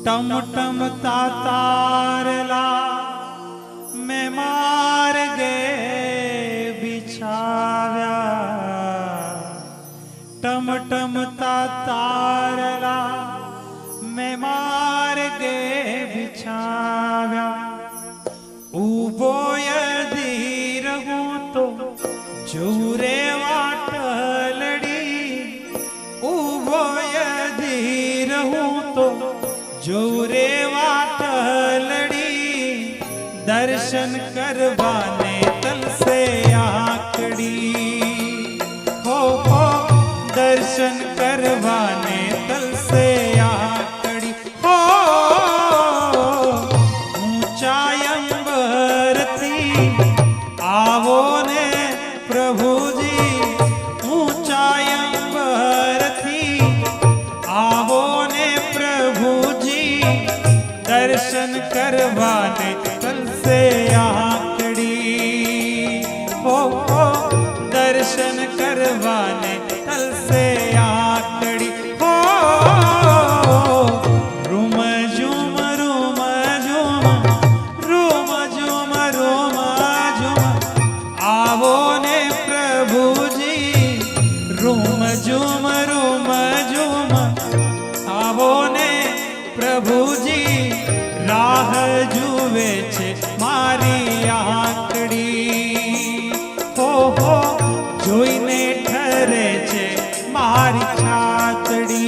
टमटमता तारला मैं मार गए बिछाव्या टमटमता तारला मैं मार गए बिछाव्या ऊबो यदि रहूं तो जूरे वाटलड़ी ऊबो यदि रहूं तो जोरे वाटलड़ी दर्शन करवाने तल से आकड़ी हो दर्शन करवाने तल से आकड़ी हो ऊंचाई अंबर थी आवो ने प्रभु जी ऊंचाई अंबर थी आवो ने प्रभु जी दर्शन करवाने तल से आकड़ी हो दर्शन करवाने तल से आकड़ी हो रूम झूम रूम झूम रूम झूम रूम झूम आवो ने प्रभु जी रूम झूम रूम झूम आवो ने प्रभु जी राह जुवे छे मारी आंकड़ी हो जोईने ठरे छे मारी छातड़ी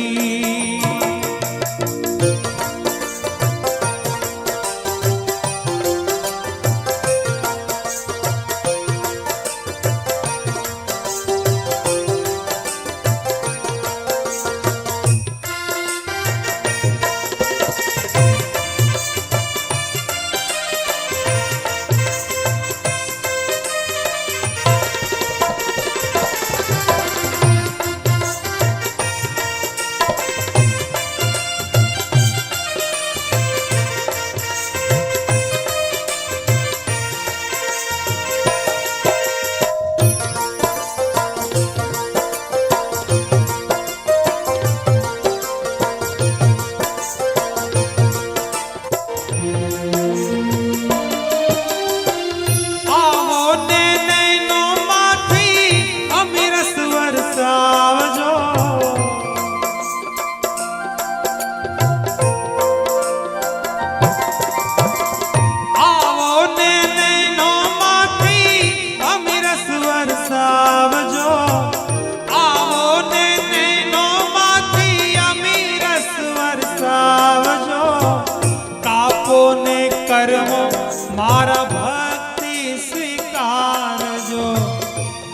मारा भक्ति स्वीकार जो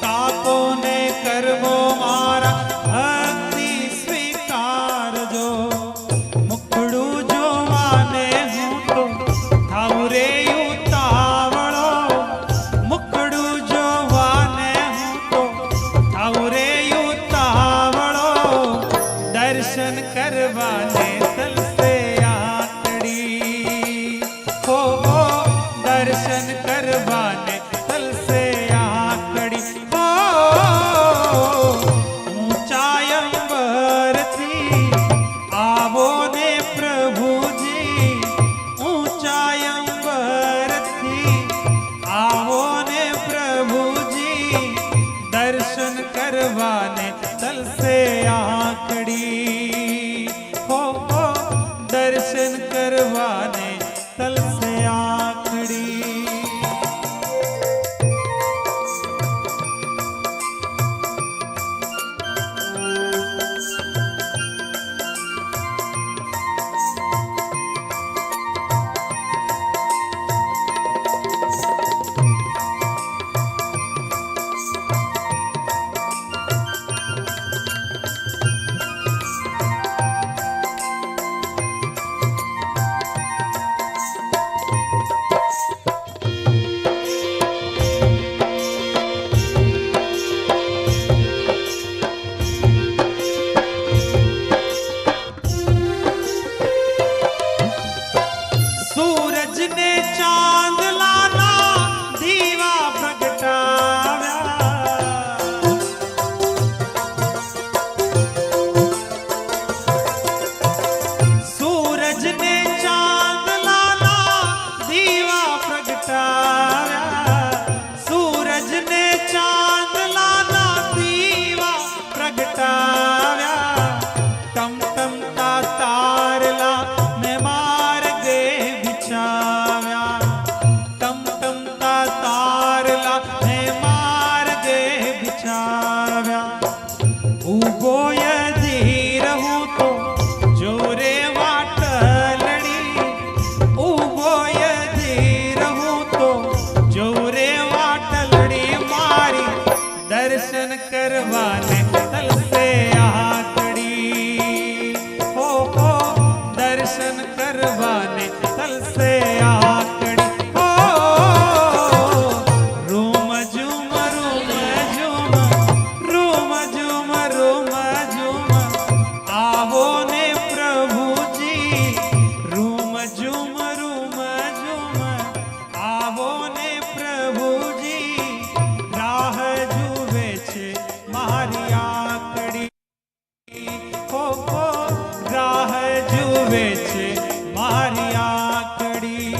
कापो ने करवो मारा भक्ति स्वीकार जो मुखड़ू जो माने हूँ तो थावरे उतावड़ो मुखड़ू जो माने हूँ तो थावरे उतावड़ो दर्शन करवाने तल से आकड़ी हो दर्शन करवाने तल से आकड़ी हो ऊंचाई अंबर थी आवो ने प्रभु जी ऊंचाई अंबर थी आवो ने प्रभु जी दर्शन करवाने तल से आकड़ी हो दर्शन करवाने तल से आकड़ी ने રહું તો જોઉં રે વાટલડી મારી દર્શન કરવાને તલસે આકડી હો દર્શન કરવાને તલસે આકડી હો રૂમ ઝુમ રૂમ ઝુમ રૂમ ઝુમ રૂમ ઝુમ આવો ને પ્રભુજી રૂમ ઝુમ રૂમ ઝુમ આવો ને પ્રભુજી રાહ જુએ છે મારી આકડી હો રાહ જુએ છે મારી આકડી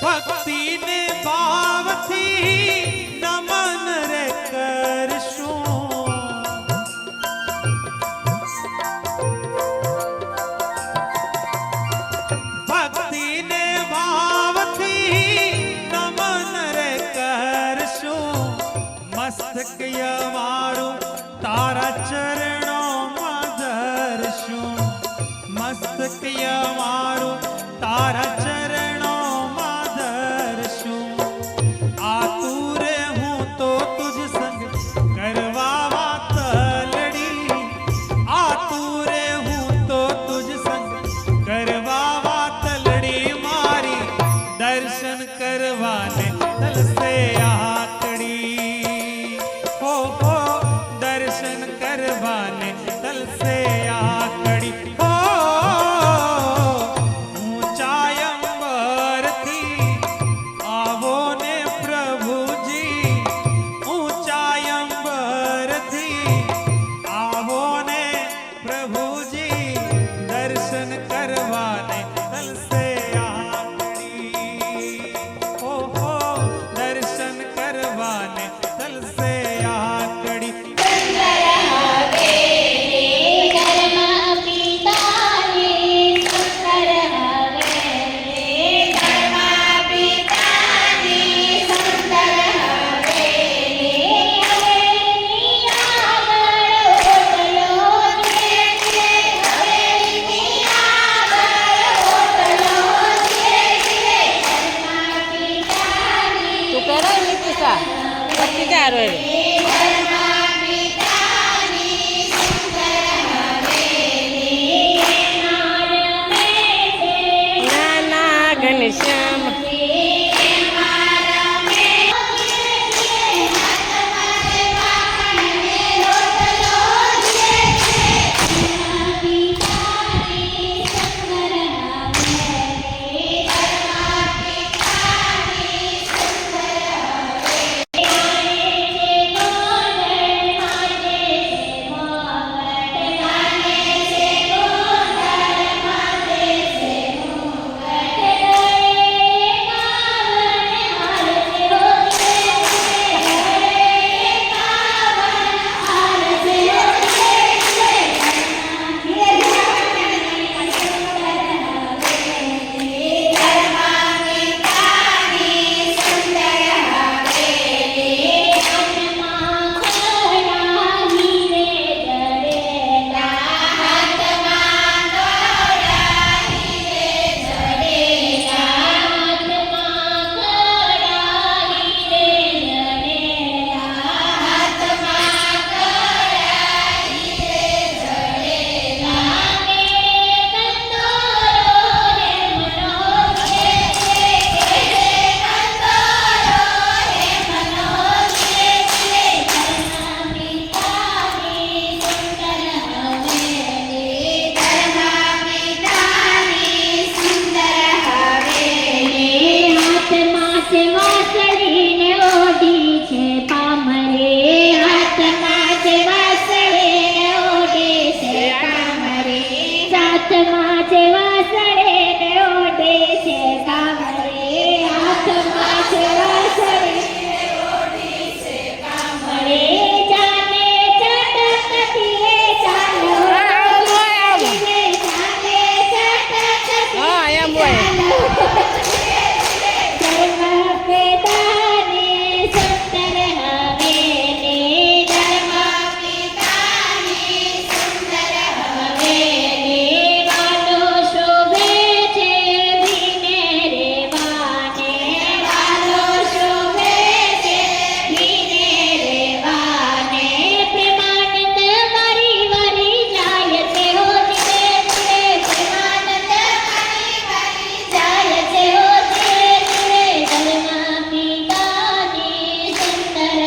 ભક્તિને ભાવથી નમન રે કરશું ભક્તિને ભાવથી નમન રે કરશું મસ્તક અમારું તારા ચરણોમાં ધરશું મસ્તક અમારું તારા ચરણોમાં ધરશું આતુરે હું તો તુજ સંગ કરવા વાતલડી આતુરે હું તો તુજ સંગ કરવા વાતલડી મારી દર્શન કરવાને તલસે આકડી હો દર્શન કરવાને તલસે આકડી હો ઊંચાઈ અંબરથી આવો ને પ્રભુજી ઊંચાઈ અંબરથી આવો ને પ્રભુજી દર્શન કરવાને તલસે આકડી હો દર્શન કરવાને તલસે આકડી ચંદ્ર હાથમાં છે વાસળે ને ઓઢે છે કામળે હાથમાં છે વાસળે ને ઓઢે છે કામળે જાને ચટકતી એ ચાલો ચાલે ચટકતી ચાલો ધર્મ પિતાની સુંદર હવેલી ધર્મ પિતાની સુંદર હવેલી વાલો શોભે છે ભીને રે વાને વાલો શોભે છે ભીને રે વાને પ્રેમાનંદ મારી વરી જાય છે હો ધીરે ધીરે પ્રેમાનંદ મારી વરી જાય છે હો ધીરે ધીરે ધર્મ પિતાની સુંદર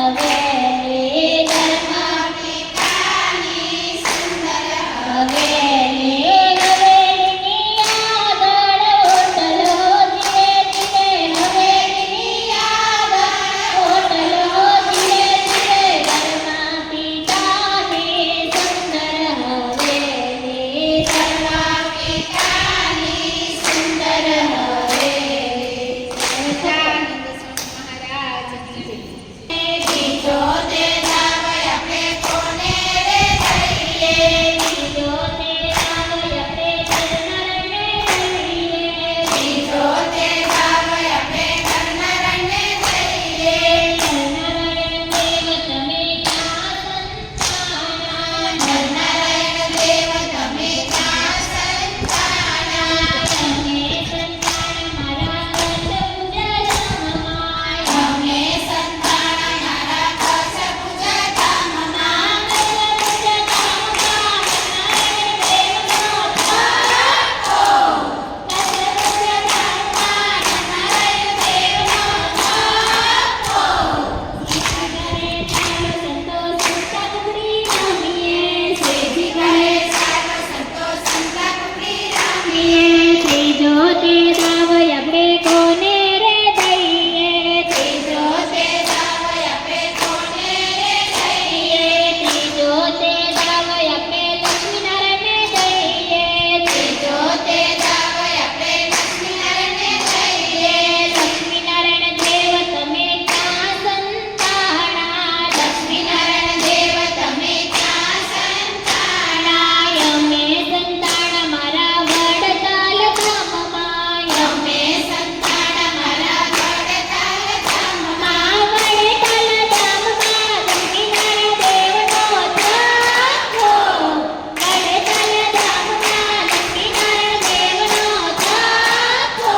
હવેલી ધર્મ પિતાની સુંદર હવેલી હવેલીની આગળ હોટલો ધીરે ધીરે હવેલીની આગળ હોટલો ધીરે ધીરે ધર્મ પિતાની સુંદર હવેલી ધર્મ પિતાની સુંદર હવેલી સહજાનંદ સ્વામી મહારાજની જય. બીજો તે દાવ આપણે કોને રે દઈએ બીજો તે દાવ આપણે નરનરને દઈએ બીજો તે દાવ આપણે નરનરને દઈએ નરનારાયણ દેવ તમે ક્યાં સંતાના નરનારાયણ દેવ તમે ક્યાં સંતાના તમે સંતાન મારા કસ પૂજા ધામમાં તમે સંતાન મારા કસ પૂજા ધામમાં પૂજા ધામમાં નરનારાયણ દેવનો થાપો કસ પૂજા ધામમાં નરનારાયણ દેવનો થાપો શ્રીજી કહે ચાલો સંતો સંતા કુકડી રમીએ શ્રીજી કહે ચાલો સંતો સંતા કુકડી રમીએ ત્રીજો તે દાવ આપણે કોને રે દઈએ ત્રીજો તે દાવ આપણે કોને રે દઈએ ત્રીજો તે દાવ આપણે લક્ષ્મીનારાયણને દઈએ ત્રીજો તે દાવ આપણે લક્ષ્મીનારાયણને દઈએ લક્ષ્મીનારાયણ દેવ તમે ક્યાં સંતાણા લક્ષ્મીનારાયણ દેવ તમે ક્યાં સંતાણા અમે સંતાણ મારા વડતાલ ધામમાં અમે સંતાણ મારા વડતાલ ધામમાં વડતાલ ધામમાં લક્ષ્મીનારાયણ દેવનો થાપો વડતાલ ધામમાં લક્ષ્મીનારાયણ દેવનો થાપો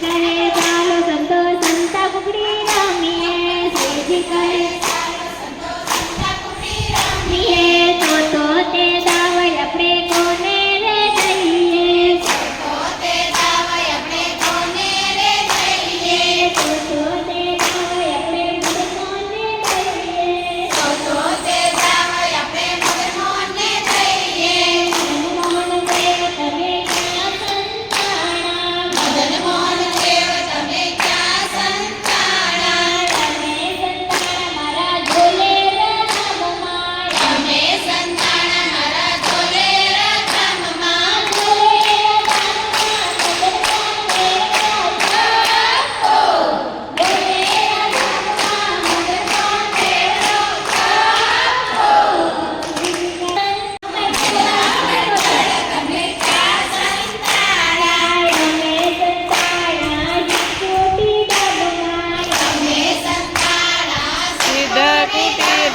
કહે ચાલો સંતો સંતા કુકડી રમીએ શ્રીજી કહે ચાલો સંતો સંતા કુકડી રમીએ તો તે દાવ આપણે કોને રે દઈએ તો તે દાવ આપણે કોને રે દઈએ તો તે દાવ આપણે મદનમોહનને દઈએ તો તે દાવ આપણે મદનમોહનને દઈએ મદનમોહન દેવ તમે ક્યાં સંતાણા મદનમોહન દેવ તમે ક્યાં સંતાણા તમે સંતાણ મારા ઝોલેરા ધામમાં તમે સંતાણ મારા ઝોલેરા ધામમાં ઝોલેરા ધામમાં મદનમોહન દેવનો થાપો ઝોલેરા ધામમાં મદનમોહન દેવનો થાપો તમે ક્યાં સંતાણા અમે સંતાણા કોટી ધામમાં અમે સંતાણા સિદ્ધ કુટીર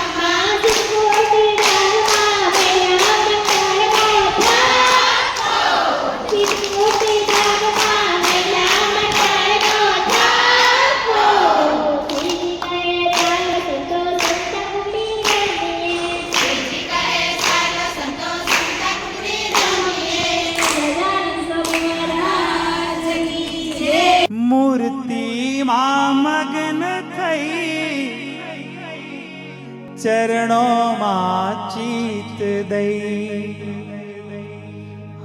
કોટી ધામમાં મેળા મંડળનો થાપો કોટી ધામમાં મેળા મંડળનો થાપો શ્રીજી કહે ચાલો સંતો સંતા કુકડી રમીએ શ્રીજી કહે ચાલો સંતો સંતા કુકડી રમીએ સહજાનંદ સ્વામી મહારાજની જય. મૂર્તિમાં મગ્ન થઈ ચરણોમાં ચિત્ત દઈ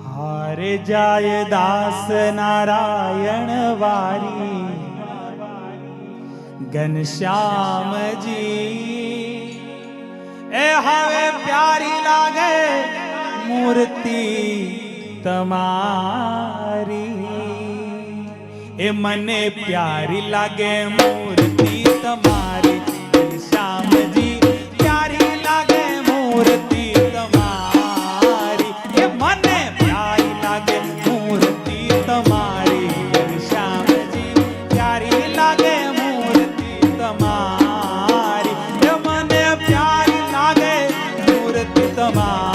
હારે જાય દાસ નારાયણ વારી ઘનશ્યામજી એ હવે પ્યારી લાગે મૂર્તિ તમારી એ મને પ્યારી લાગે મૂર્તિ તમારી શ્યામજી પ્યારી લાગે મૂર્તિ તમારી એ મને પ્યારી લાગે મૂર્તિ તમારી શ્યામજી પ્યારી લાગે મૂર્તિ તમારી એ મને પ્યારી લાગે મૂર્તિ તમારી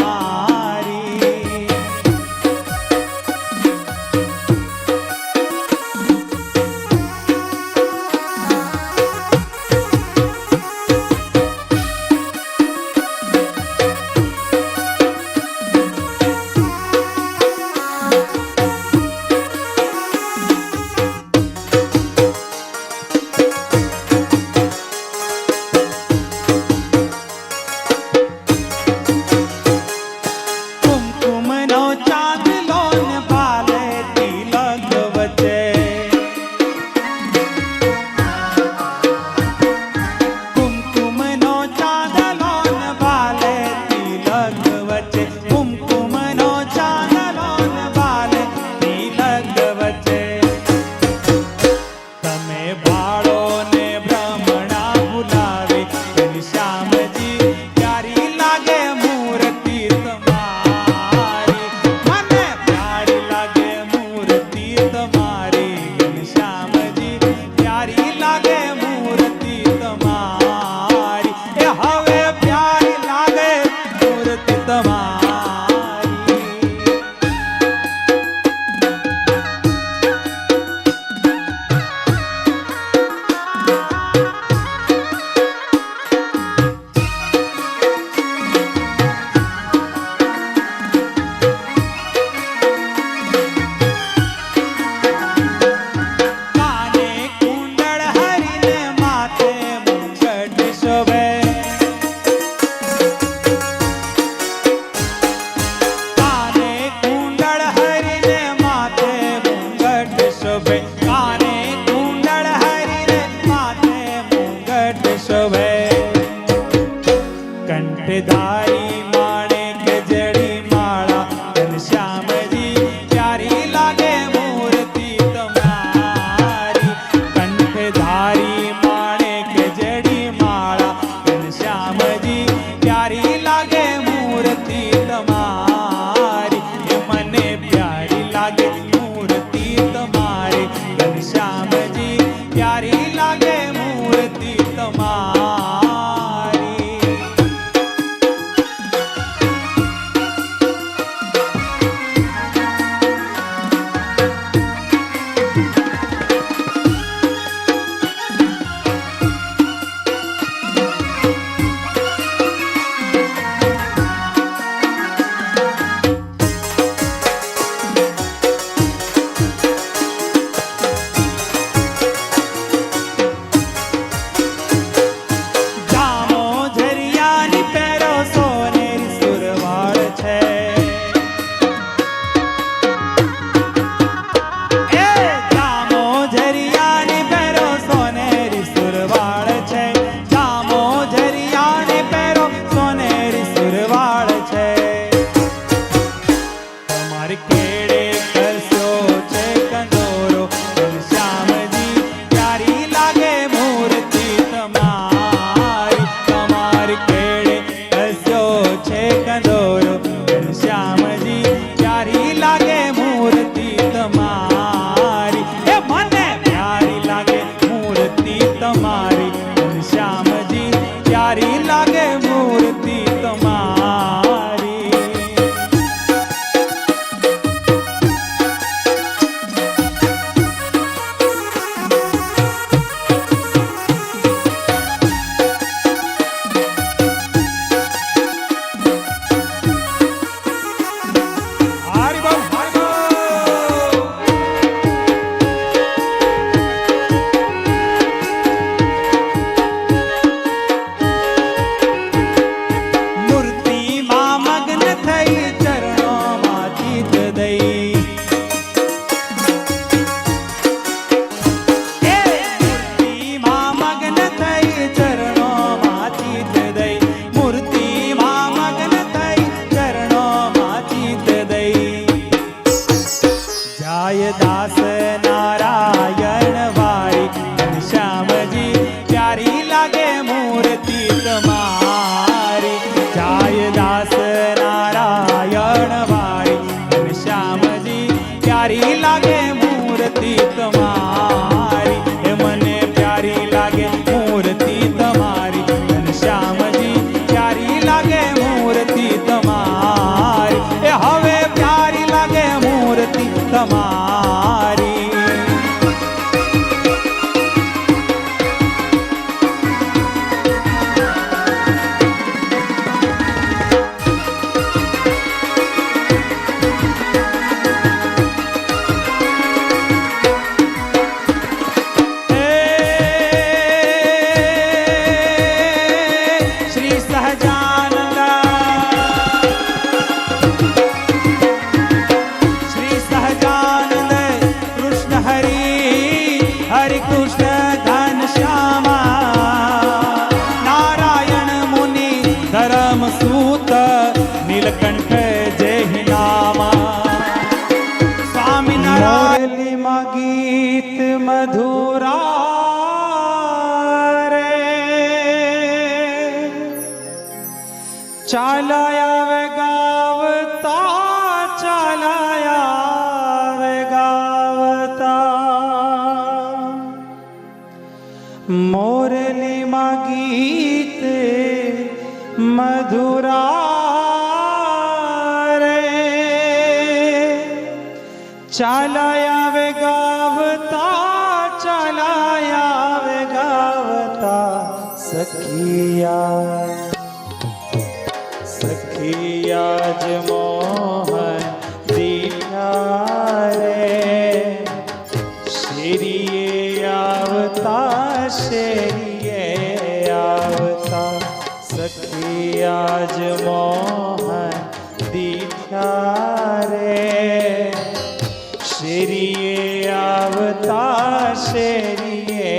कंठधारी माणिक जड़ी माला घनश्यामजी प्यारी लागे मूर्ति तुम्हारी कंठधारी माणिक जड़ी माला घनश्यामजी प्यारी लागे मूर्ति तुम्हारी ये मने प्यारी लागे मूर्ति तुम्हारी घनश्यामजी प्यारी लागे मूर्ति तुम्हारी લાગે મૂર્તિ તમારી, એ હવે પ્યારી લાગે મૂર્તિ તમારી. નીલકંઠ જય નામા. સ્વામિનારાયણ મોરલીમાં ગીત મધુરા રે ચાલાયા વે ગાવતા, ચાલાયા વે ગાવતા. મોરલીમાં ગીત મધુરા ચાલાયા વે ગાવતા, ચાલાયા વે ગાવતા. સખિયા સખિયા જ મોહન દીઠા રે શેરીએ આવતા, શેરીએ આવતા. સખિયા જ મોહન દીઠા રે શેરીએ આવતા, શેરીએ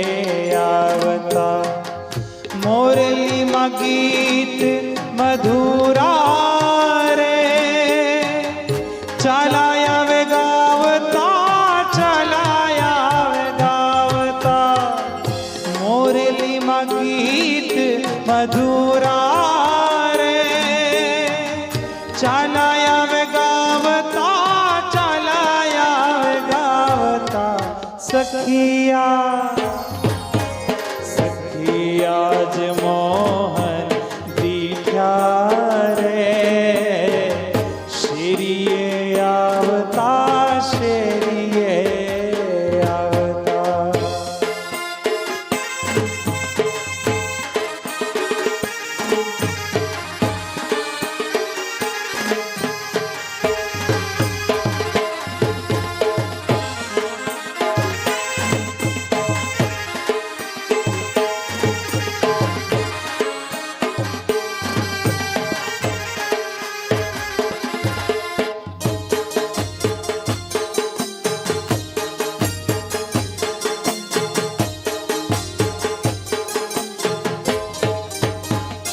આવતા. મોરલીમાં ગીત મધુરા રે ચાલાયા વે ગાવતા, ચાલાયા વે ગાવતા. મોરલીમાં ગીત મધુરા રે ચાલાયા વે ગાવતા, ચાલાયા વે ગાવતા. સખિયા સખિયા જ મોહન દીઠા રે શેરીએ આવતા, શેરીએ આવતા.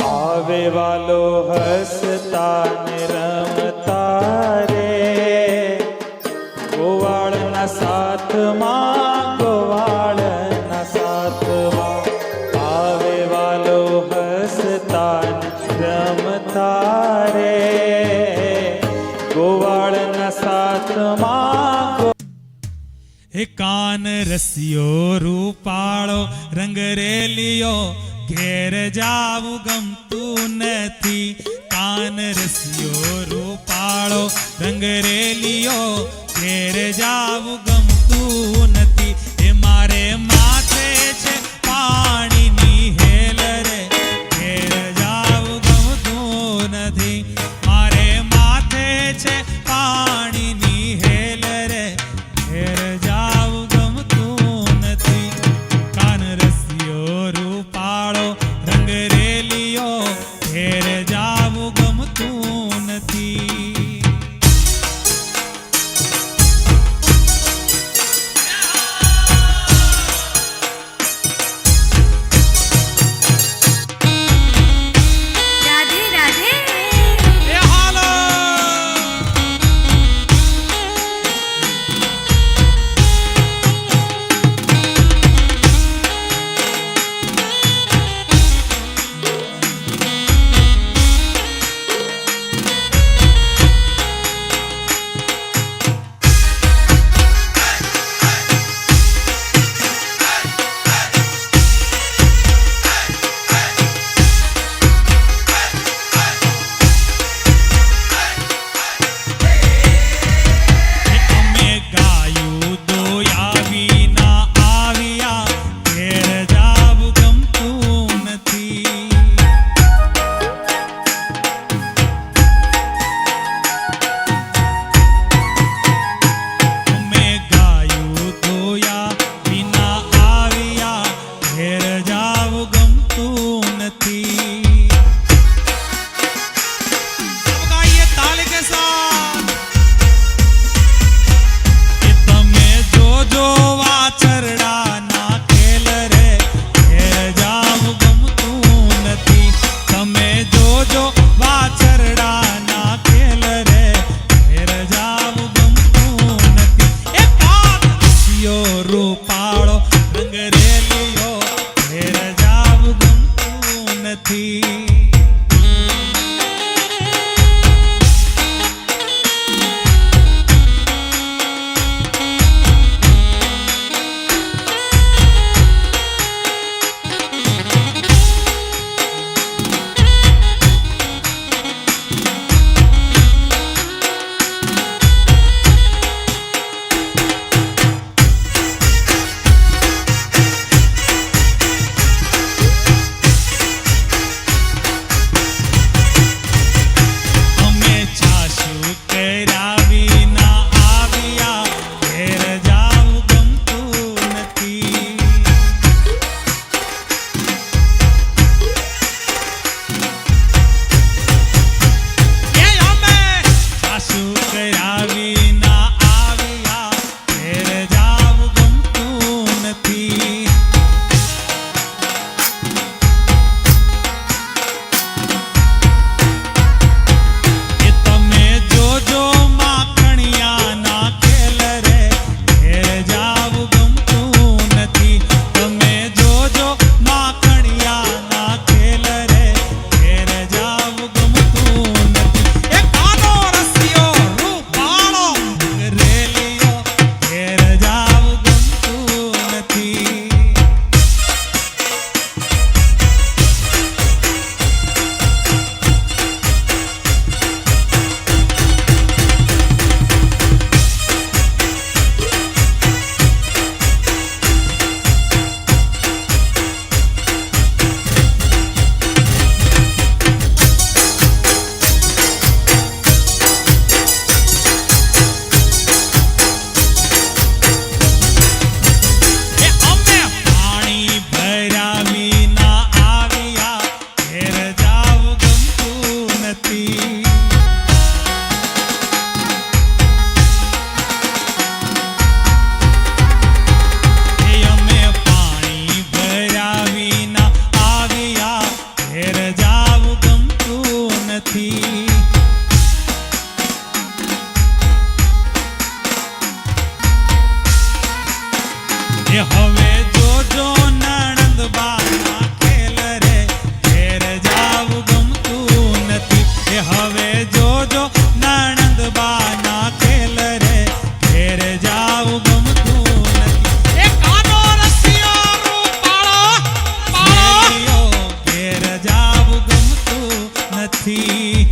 આવે વાલો હસતા ને રમતા રે ગોવાળના સાથમાં, ગોવાળના સાથમાં. આવે વાલો હસતા ને રમતા રે ગોવાળના સાથમાં. હે કાન રસિયો રૂપાળો રંગરેલિયો ઘેર જાવું ગમતું નથી. કાન રસિયો રૂપાળો રંગરેલિયો ઘેર જાવું ગમતું નથી. એ મારે માથે છે પાણીની હેલ રે ઘેર જાવું ગમતું નથી. મારે માથે છે પાણીની હેલ રે ઘેર જાવું ગમતું નથી. કાન રસિયો રૂપાળો રંગરેલિયો ઘેર જાવું ગમતું નથી. હવે જોજો નણંદબાના ખેલ રે ઘેર જાવું ગમતું નથી એ કાનો રસિયો રૂપાળો પાળો ઘેર જાવું ગમતું નથી